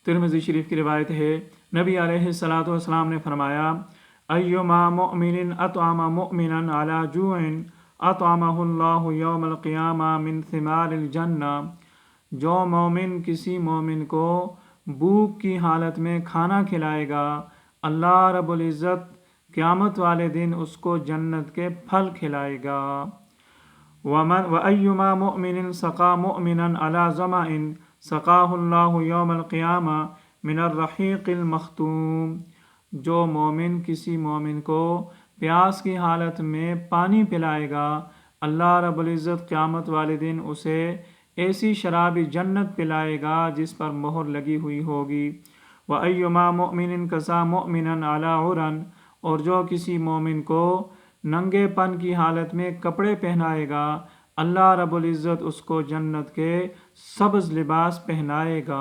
Tirmidhi शरीफ की रिवायत है, नबी अलैहिस्सलातु वस्सलाम ने फरमाया, अय्युमा मुअमिनिन अतअमा मुअमिनन अला जुइन अतअमहुल्लाहु यौमल क़ियामा मिन थिमारिल जन्ना। जो मोमिन किसी मोमिन को भूख की हालत में खाना खिलाएगा, अल्लाह रब्बुल इज़्ज़त क़यामत वाले दिन उसको जन्नत के फल खिलाएगा। व अय्युमा मुअमिनिन सक़ा मुअमिनन अला ज़मइन सक़ाहुल्लाहु यौमल क़ियामा मिनर रहीक़िल मख़तूम। जो मोमिन किसी मोमिन को प्यास की हालत में पानी पिलाएगा, अल्लाह रब्बुल इज़्ज़त क़यामत वाले दिन उसे ऐसी शराबी जन्नत पिलाएगा जिस पर मोहर लगी हुई होगी। व अय्युमा मुअमिनिन कसा मुअमिनन अला उरन। और जो किसी मोमिन को नंगेपन की हालत में कपड़े पहनाएगा, अल्लाह रब्बुल इज़्ज़त उसको जन्नत के सब्ज़ लिबास पहनाएगा।